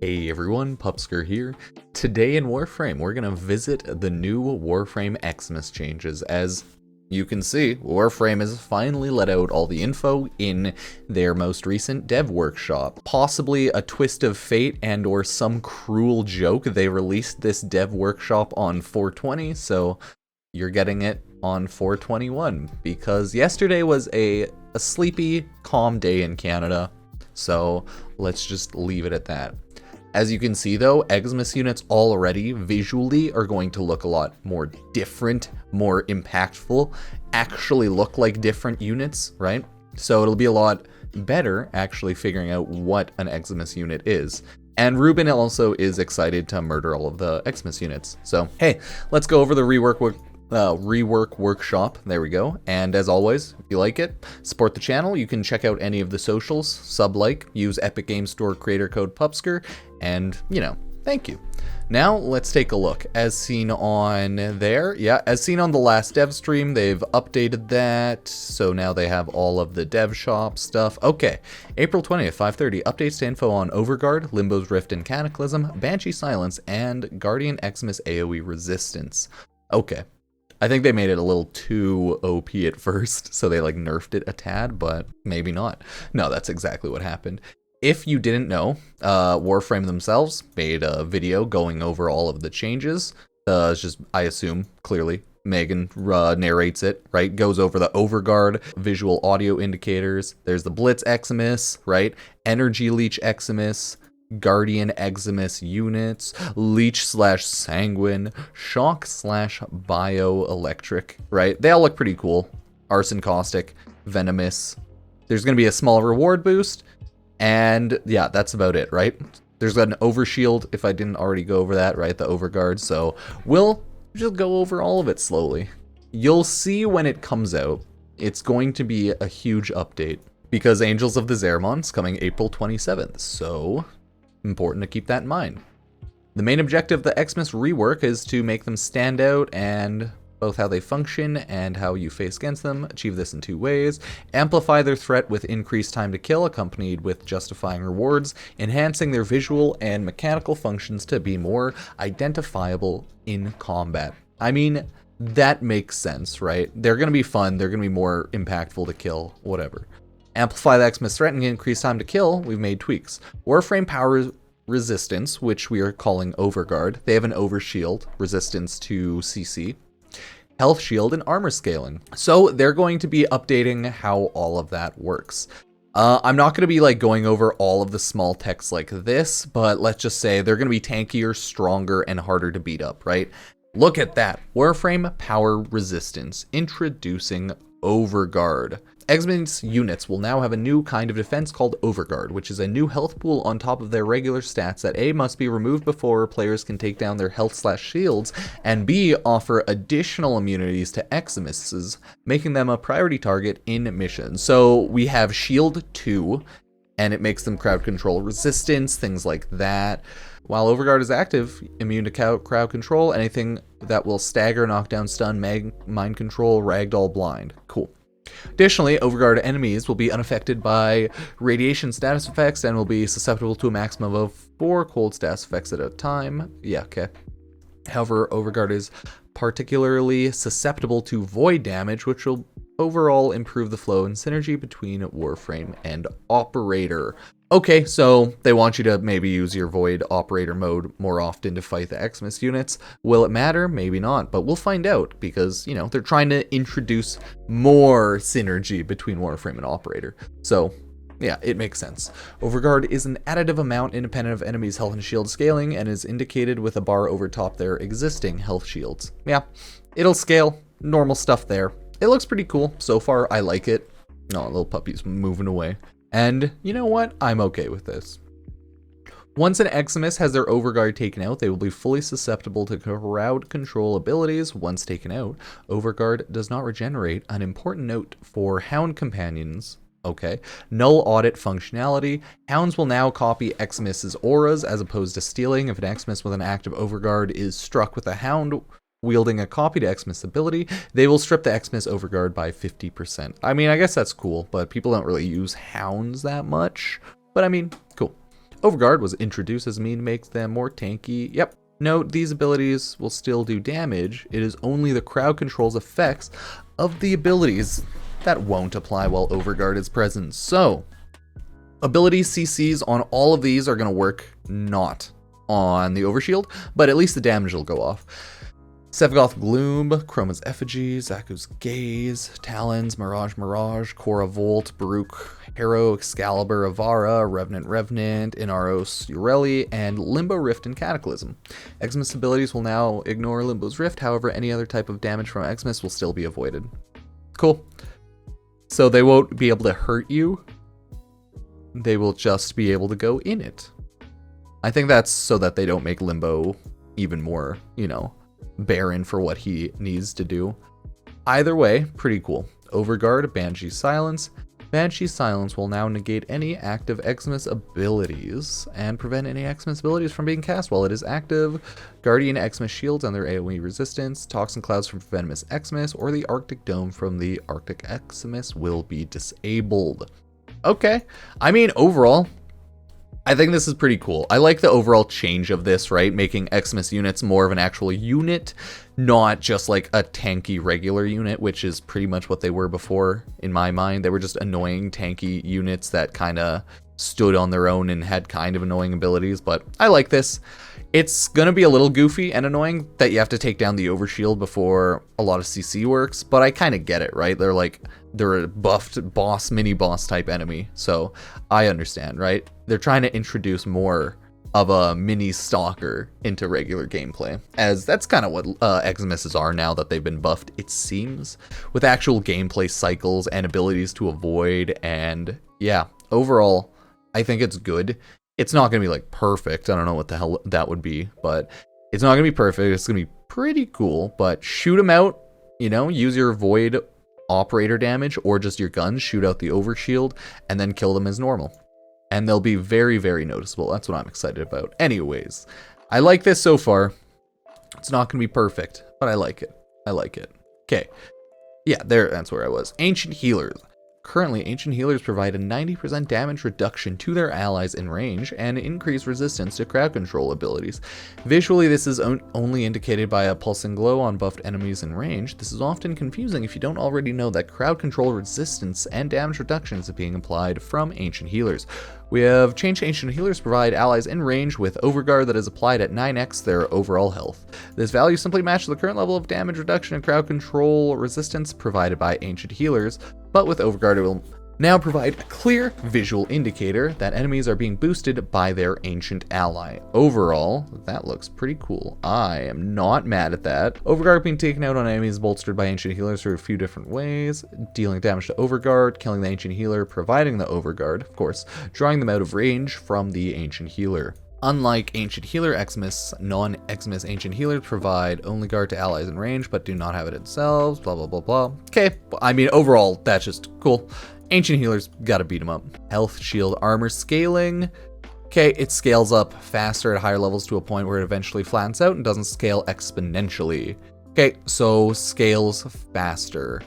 Hey everyone, Pupsker here. Today in Warframe, we're gonna visit the new Warframe Eximus changes. As you can see, Warframe has finally let out all the info in their most recent dev workshop. Possibly a twist of fate and or some cruel joke, they released this dev workshop on 420, so you're getting it on 421, because yesterday was a sleepy, calm day in Canada, so let's just leave it at that. As you can see though, Eximus units already visually are going to look a lot more different, more impactful, actually look like different units, right? So it'll be a lot better actually figuring out what an Eximus unit is. And Ruben also is excited to murder all of the Eximus units. So hey, let's go over the rework workshop. There we go. And as always, if you like it, support the channel. You can check out any of the socials, use Epic Games Store creator code Pupsker, and thank you. Now let's take a look. As seen on there, as seen on the last dev stream, they've updated that, so now they have all of the dev shop stuff. Okay, April 20th, 5:30, updates to info on Overguard, Limbo's Rift and Cataclysm, Banshee Silence, and Guardian Eximus AoE Resistance. Okay. I think they made it a little too OP at first, so they nerfed it a tad, but maybe not. No, that's exactly what happened. If you didn't know, Warframe themselves made a video going over all of the changes. It's just, I assume, clearly, Megan narrates it, right? Goes over the Overguard visual audio indicators. There's the Blitz Eximus, right? Energy Leech Eximus, Guardian Eximus units, Leech/Sanguine, Shock/Bioelectric, right? They all look pretty cool. Arson Caustic, Venomous. There's going to be a small reward boost, and yeah, that's about it, right? There's an Overshield, if I didn't already go over that, right? The Overguard, so we'll just go over all of it slowly. You'll see when it comes out, it's going to be a huge update, because Angels of the Zariman's coming April 27th, so important to keep that in mind. The main objective of the Eximus rework is to make them stand out, and both how they function and how you face against them. Achieve this in two ways. Amplify their threat with increased time to kill, accompanied with justifying rewards, enhancing their visual and mechanical functions to be more identifiable in combat. I mean, that makes sense, right? They're going to be fun, they're going to be more impactful to kill, whatever. Amplify the Eximus threat and increase time to kill, we've made tweaks. Warframe power resistance, which we are calling Overguard. They have an overshield, resistance to CC, health shield, and armor scaling. So they're going to be updating how all of that works. I'm not going to be going over all of the small techs like this, but let's just say they're going to be tankier, stronger, and harder to beat up, right? Look at that. Warframe power resistance, introducing Overguard. Eximus units will now have a new kind of defense called Overguard, which is a new health pool on top of their regular stats that A, must be removed before players can take down their health/shields, and B, offer additional immunities to Eximuses, making them a priority target in missions. So we have Shield 2, and it makes them crowd control resistance, things like that. While Overguard is active, immune to crowd control, anything that will stagger, knockdown, stun, mind control, ragdoll, blind. Cool. Additionally, Overguard enemies will be unaffected by radiation status effects and will be susceptible to a maximum of 4 cold status effects at a time. Yeah, okay. However, Overguard is particularly susceptible to void damage, which will overall improve the flow and synergy between Warframe and Operator. Okay, so they want you to maybe use your Void Operator mode more often to fight the Eximus units. Will it matter? Maybe not, but we'll find out because, they're trying to introduce more synergy between Warframe and Operator. So, yeah, it makes sense. Overguard is an additive amount independent of enemies' health and shield scaling and is indicated with a bar over top their existing health shields. Yeah, it'll scale. Normal stuff there. It looks pretty cool. So far, I like it. Oh, little puppy's moving away. And you know what? I'm okay with this. Once an Eximus has their Overguard taken out, they will be fully susceptible to crowd control abilities. Once taken out, Overguard does not regenerate. An important note for Hound companions. Okay. Null audit functionality. Hounds will now copy Eximus's auras as opposed to stealing. If an Eximus with an active Overguard is struck with a Hound wielding a copied Eximus ability, they will strip the Eximus Overguard by 50%. I mean, I guess that's cool, but people don't really use hounds that much. But I mean, cool. Overguard was introduced as a mean to make them more tanky. Yep. Note, these abilities will still do damage. It is only the crowd control's effects of the abilities that won't apply while Overguard is present. So, ability CCs on all of these are going to work, not on the Overshield, but at least the damage will go off. Sevagoth Gloom, Chroma's Effigy, Zaku's Gaze, Talons, Mirage, Korra Volt, Baruch, Harrow, Excalibur, Avara, Revenant, Inaros, Ureli, and Limbo Rift and Cataclysm. Eximus abilities will now ignore Limbo's Rift, however, any other type of damage from Eximus will still be avoided. Cool. So they won't be able to hurt you, they will just be able to go in it. I think that's so that they don't make Limbo even more, barren for what he needs to do. Either way, pretty cool. Overguard, Banshee Silence. Banshee Silence will now negate any active Eximus abilities and prevent any Eximus abilities from being cast while it is active. Guardian Eximus shields and their AoE resistance, Toxin Clouds from Venomous Eximus, or the Arctic Dome from the Arctic Eximus will be disabled. Okay, I mean, overall, I think this is pretty cool. I like the overall change of this, right? Making Eximus units more of an actual unit, not just like a tanky regular unit, which is pretty much what they were before in my mind. They were just annoying tanky units that kind of stood on their own and had kind of annoying abilities, but I like this. It's going to be a little goofy and annoying that you have to take down the Overshield before a lot of CC works, but I kind of get it, right? They're a buffed boss, mini-boss type enemy, so I understand, right? They're trying to introduce more of a mini-stalker into regular gameplay, as that's kind of what Eximuses are now that they've been buffed, it seems, with actual gameplay cycles and abilities to avoid, and yeah, overall, I think it's good. It's not going to be like perfect. I don't know what the hell that would be, but it's not going to be perfect. It's going to be pretty cool, but shoot them out, use your void operator damage or just your guns, shoot out the Overshield, and then kill them as normal. And they'll be very, very noticeable. That's what I'm excited about. Anyways, I like this so far. It's not going to be perfect, but I like it. I like it. Okay. Yeah, that's where I was. Ancient Healers. Currently, Ancient Healers provide a 90% damage reduction to their allies in range and increased resistance to crowd control abilities. Visually, this is only indicated by a pulsing glow on buffed enemies in range. This is often confusing if you don't already know that crowd control resistance and damage reductions are being applied from Ancient Healers. We have changed Ancient Healers to provide allies in range with Overguard that is applied at 9x their overall health. This value simply matches the current level of damage reduction and crowd control resistance provided by Ancient Healers, but with Overguard it will now provide a clear visual indicator that enemies are being boosted by their ancient ally. Overall, that looks pretty cool. I am not mad at that. Overguard being taken out on enemies bolstered by Ancient Healers through a few different ways. Dealing damage to Overguard, killing the Ancient Healer, providing the Overguard, of course, drawing them out of range from the Ancient Healer. Unlike Ancient Healer Eximus, non-Eximus Ancient Healers provide only guard to allies in range, but do not have it themselves, blah, blah, blah, blah. Okay, I mean, overall, that's just cool. Ancient Healers, gotta beat them up. Health, shield, armor scaling. Okay, it scales up faster at higher levels to a point where it eventually flattens out and doesn't scale exponentially. Okay, so scales faster.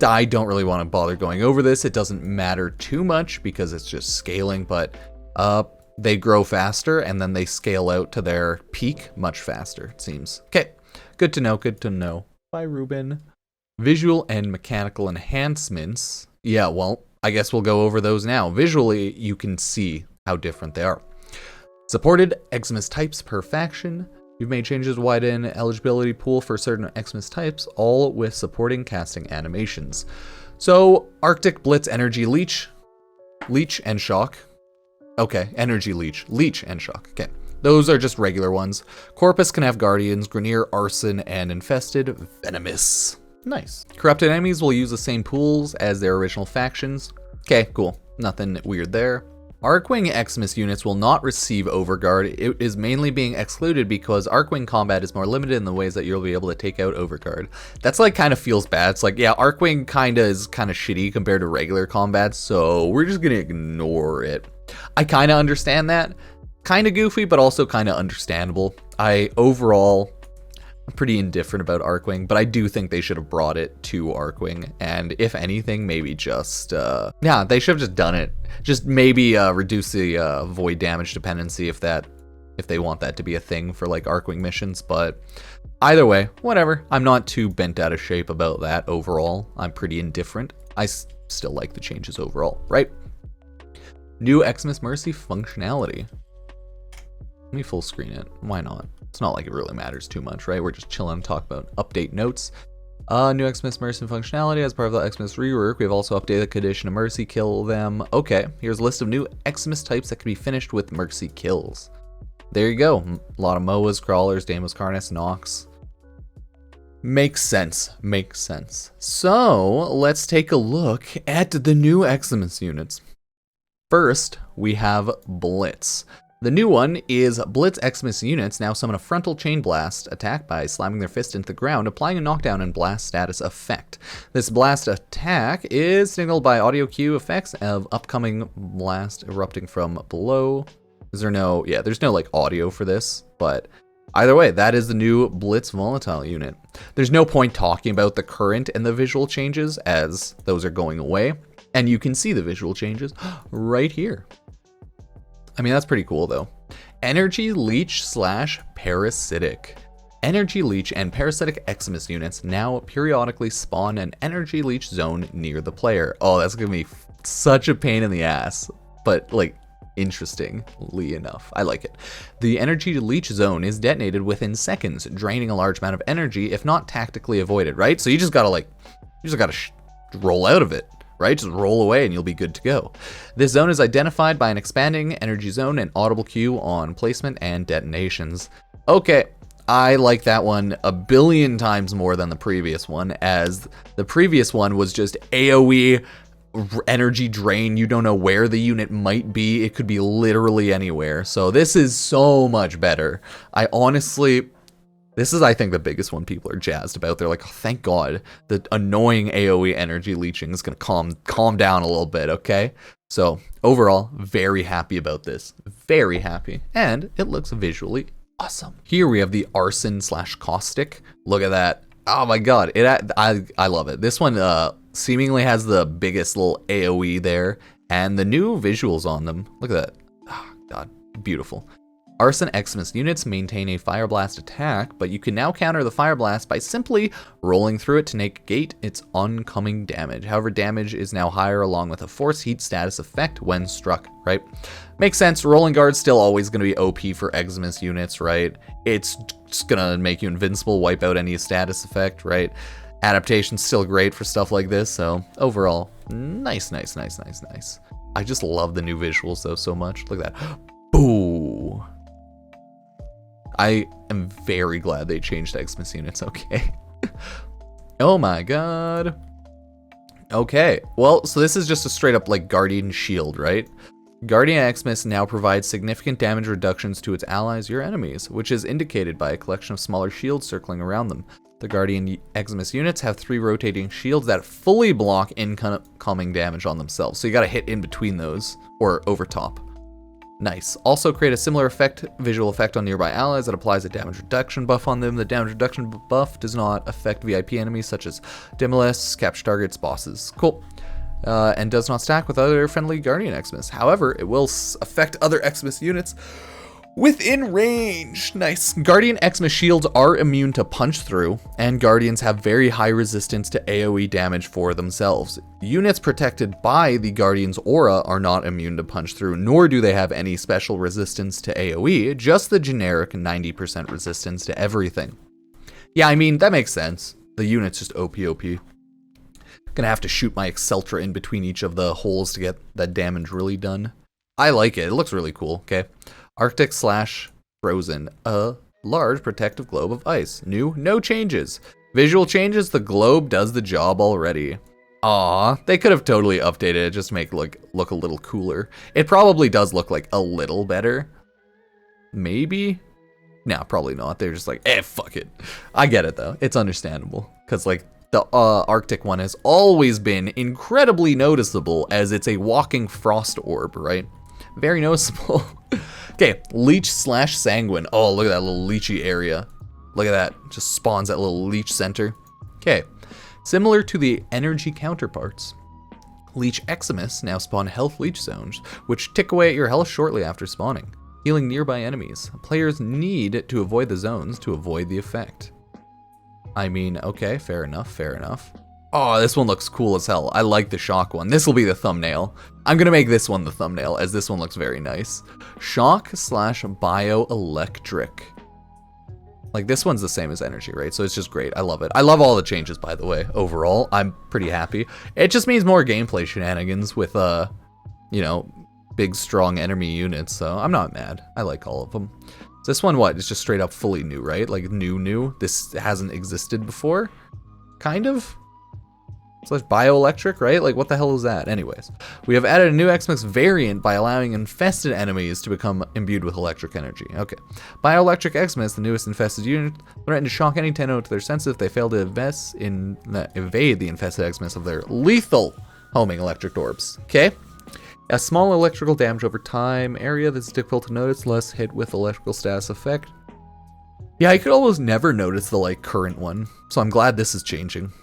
I don't really want to bother going over this. It doesn't matter too much because it's just scaling, but they grow faster and then they scale out to their peak much faster, it seems. Okay, good to know, good to know. Bye, Ruben. Visual and mechanical enhancements. Yeah, well, I guess we'll go over those now. Visually, you can see how different they are. Supported Eximus types per faction. We've made changes to widen eligibility pool for certain Eximus types, all with supporting casting animations. So, Arctic, Blitz, Energy, Leech and Shock. Okay, Energy, Leech and Shock. Okay, those are just regular ones. Corpus can have Guardians, Grenier, Arson, and Infested, Venomous. Nice. Corrupted enemies will use the same pools as their original factions. Okay, cool. Nothing weird there. Arcwing Eximus units will not receive Overguard. It is mainly being excluded because Arcwing combat is more limited in the ways that you'll be able to take out Overguard. That's like kind of feels bad. It's like, yeah, Arcwing is kind of shitty compared to regular combat, so we're just gonna ignore it. I kind of understand that. Kind of goofy, but also kind of understandable. pretty indifferent about Arcwing, but I do think they should have brought it to Arcwing, and if anything, maybe just, yeah, they should have just done it. Just maybe reduce the void damage dependency if they want that to be a thing for like Arcwing missions, but either way, whatever. I'm not too bent out of shape about that overall. I'm pretty indifferent. I still like the changes overall, right? New Eximus Mercy functionality. Let me full screen it. Why not? It's not like it really matters too much, right? We're just chilling and talk about update notes. New Eximus Mercy functionality. As part of the Eximus rework, we have also updated the condition of Mercy kill them. Okay, here's a list of new Eximus types that can be finished with Mercy kills. There you go. A lot of MOAs, Crawlers, Deimos Carnis, Nox. Makes sense. Makes sense. So, let's take a look at the new Eximus units. First, we have Blitz. The new one is Blitz Eximus units now summon a frontal chain blast attack by slamming their fist into the ground, applying a knockdown and blast status effect. This blast attack is signaled by audio cue effects of upcoming blast erupting from below. Is there no, yeah, there's no like audio for this, but either way, that is the new Blitz volatile unit. There's no point talking about the current and the visual changes as those are going away, and you can see the visual changes right here. I mean, that's pretty cool though. Energy Leech / Parasitic. Energy Leech and Parasitic Eximus units now periodically spawn an Energy Leech zone near the player. Oh, that's gonna be such a pain in the ass, but like interestingly enough, I like it. The Energy Leech zone is detonated within seconds, draining a large amount of energy if not tactically avoided, right? So you just gotta roll out of it. Right? Just roll away and you'll be good to go. This zone is identified by an expanding energy zone and audible cue on placement and detonations. Okay, I like that one a billion times more than the previous one, as the previous one was just AoE energy drain. You don't know where the unit might be. It could be literally anywhere. So this is so much better. This is, I think, the biggest one people are jazzed about. They're like, oh, thank God, the annoying AoE energy leeching is going to calm down a little bit, okay? So, overall, very happy about this. Very happy. And it looks visually awesome. Here we have the Arson / Caustic. Look at that. Oh my God, I love it. This one seemingly has the biggest little AoE there, and the new visuals on them. Look at that. Oh, God, beautiful. Arson Eximus units maintain a Fire Blast attack, but you can now counter the Fire Blast by simply rolling through it to negate its oncoming damage. However, damage is now higher along with a Force Heat status effect when struck, right? Makes sense. Rolling Guard's still always going to be OP for Eximus units, right? It's just going to make you invincible, wipe out any status effect, right? Adaptation's still great for stuff like this, so overall, nice. I just love the new visuals though so much. Look at that. Boo! I am very glad they changed Eximus units, okay? Oh my God. Okay, well, so this is just a straight up like Guardian Shield, right? Guardian Eximus now provides significant damage reductions to its allies, your enemies, which is indicated by a collection of smaller shields circling around them. The Guardian Eximus units have 3 rotating shields that fully block incoming damage on themselves, so you gotta hit in between those, or over top. Nice. Also create a similar visual effect on nearby allies that applies a damage reduction buff on them. The damage reduction buff does not affect VIP enemies such as Dimolists, capture targets, bosses. Cool. And does not stack with other friendly Guardian Eximus. However, it will affect other Eximus units within range. Nice. Guardian Eximus shields are immune to punch through, and Guardians have very high resistance to AoE damage for themselves. Units protected by the Guardian's aura are not immune to punch through, nor do they have any special resistance to AoE, just the generic 90% resistance to everything. Yeah, I mean, that makes sense. The unit's just OP. Gonna have to shoot my Exceltra in between each of the holes to get that damage really done. I like it. It looks really cool, okay? Arctic / Frozen, a large protective globe of ice. New, no changes. Visual changes, the globe does the job already. Aw, they could have totally updated it just to make it look a little cooler. It probably does look like a little better. Maybe? No, probably not. They're just like, fuck it. I get it though. It's understandable. Because like the Arctic one has always been incredibly noticeable as it's a walking frost orb, right? Very noticeable. Okay, Leech / Sanguine. Oh, look at that little leechy area. Look at that. Just spawns that little leech center. Okay. Similar to the energy counterparts, Leech Eximus now spawn health leech zones, which tick away at your health shortly after spawning, healing nearby enemies. Players need to avoid the zones to avoid the effect. I mean, okay, fair enough, fair enough. Oh, this one looks cool as hell. I like the shock one. This will be the thumbnail. I'm gonna make this one the thumbnail, as this one looks very nice. Shock / bioelectric. Like, this one's the same as energy, right? So it's just great. I love it. I love all the changes, by the way. Overall, I'm pretty happy. It just means more gameplay shenanigans with, you know, big, strong enemy units. So I'm not mad. I like all of them. So this one, what? It's just straight up fully new, right? Like, new. This hasn't existed before? Kind of? So it's bioelectric, right? Like, what the hell is that? Anyways, we have added a new Eximus variant by allowing infested enemies to become imbued with electric energy. Okay. Bioelectric Eximus, the newest infested unit, threaten to shock any Tenno to their senses if they fail to evade the infested Eximus of their lethal homing electric orbs. Okay. A small electrical damage over time area that's difficult to notice, less hit with electrical status effect. Yeah, I could almost never notice the, like, current one, so I'm glad this is changing.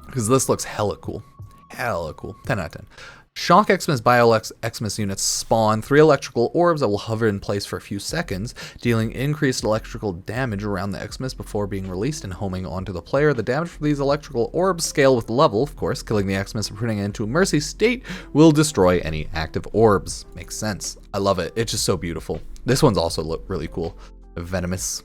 Because this looks hella cool. Hella cool. 10 out of 10. Shock Eximus Eximus units spawn 3 electrical orbs that will hover in place for a few seconds, dealing increased electrical damage around the Eximus before being released and homing onto the player. The damage for these electrical orbs scale with level, of course. Killing the Eximus and putting it into a mercy state will destroy any active orbs. Makes sense. I love it. It's just so beautiful. This one's also really cool. Venomous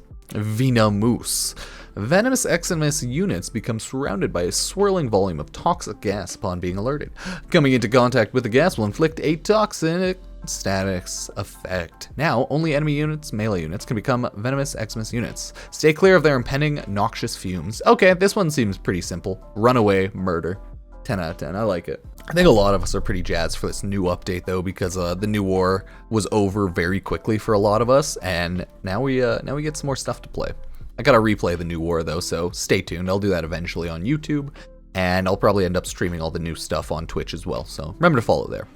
Eximus units become surrounded by a swirling volume of toxic gas upon being alerted. Coming into contact with the gas will inflict a toxic status effect. Now, only enemy units, melee units, can become Venomous Eximus units. Stay clear of their impending noxious fumes. Okay, this one seems pretty simple. Runaway murder. 10 out of 10. I like it. I think a lot of us are pretty jazzed for this new update, though, because the new war was over very quickly for a lot of us, and now we get some more stuff to play. I gotta replay the new war, though, so stay tuned. I'll do that eventually on YouTube, and I'll probably end up streaming all the new stuff on Twitch as well, so remember to follow there.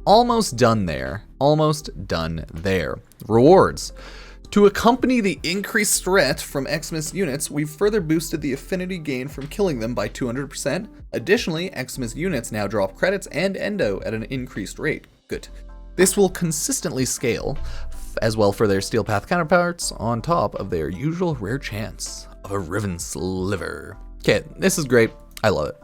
Almost done there. Almost done there. Rewards. To accompany the increased threat from Eximus units, we've further boosted the affinity gain from killing them by 200%. Additionally, Eximus units now drop credits and endo at an increased rate. Good. This will consistently scale, as well for their steel path counterparts, on top of their usual rare chance of a riven sliver. Okay, this is great. I love it.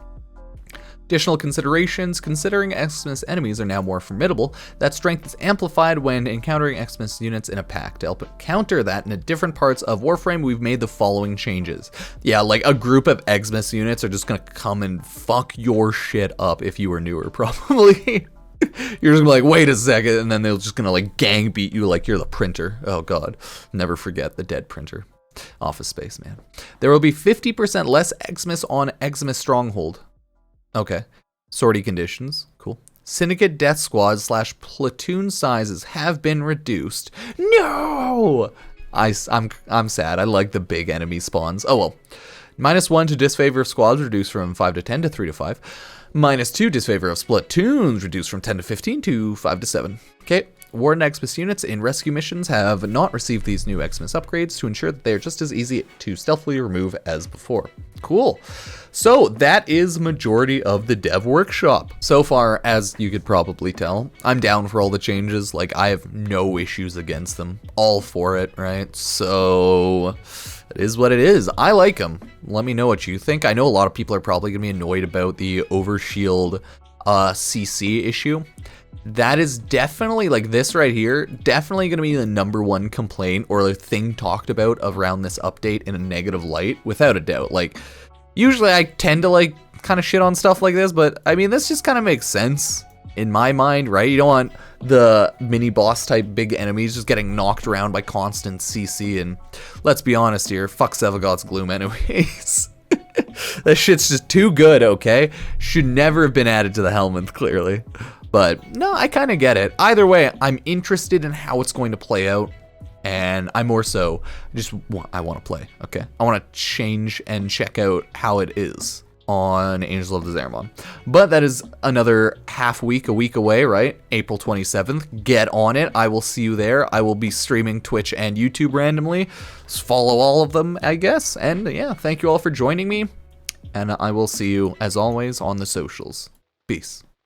Additional considerations: considering Eximus enemies are now more formidable, that strength is amplified when encountering Eximus units in a pack. To help counter that in different parts of Warframe, we've made the following changes. Yeah, like a group of Eximus units are just gonna come and fuck your shit up if you were newer, probably. You're just gonna be like, wait a second, and then they're just gonna like gang beat you like you're the printer. Oh god, never forget the dead printer. Office Space, man. There will be 50% less Eximus on Eximus Stronghold. Okay. Sortie conditions. Cool. Syndicate death squad / platoon sizes have been reduced. No! I'm sad. I like the big enemy spawns. Oh well. -1 to disfavor of squads reduced from 5 to 10 to 3 to 5. -2 disfavor of splatoons reduced from 10 to 15 to 5 to 7. Okay. Warden Eximus units in rescue missions have not received these new Eximus upgrades to ensure that they are just as easy to stealthily remove as before. Cool. So that is majority of the dev workshop. So far, as you could probably tell, I'm down for all the changes. Like, I have no issues against them. All for it, right? So it is what it is. I like them. Let me know what you think. I know a lot of people are probably going to be annoyed about the overshield CC issue. That is definitely, like this right here, definitely going to be the #1 complaint or the thing talked about around this update in a negative light, without a doubt. Like, usually I tend to like kind of shit on stuff like this, but I mean, this just kind of makes sense in my mind, right? You don't want the mini boss type big enemies just getting knocked around by constant CC, and let's be honest here, fuck Sevagoth's Gloom anyways. That shit's just too good, okay? Should never have been added to the Helminth, clearly. But no, I kind of get it. Either way, I'm interested in how it's going to play out, and I more so I want to play, okay? I want to change and check out how it is on Angels of the Zariman. But that is another half week, a week away, right? April 27th. Get on it. I will see you there. I will be streaming Twitch and YouTube randomly. Just follow all of them, I guess. And yeah, thank you all for joining me. And I will see you, as always, on the socials. Peace.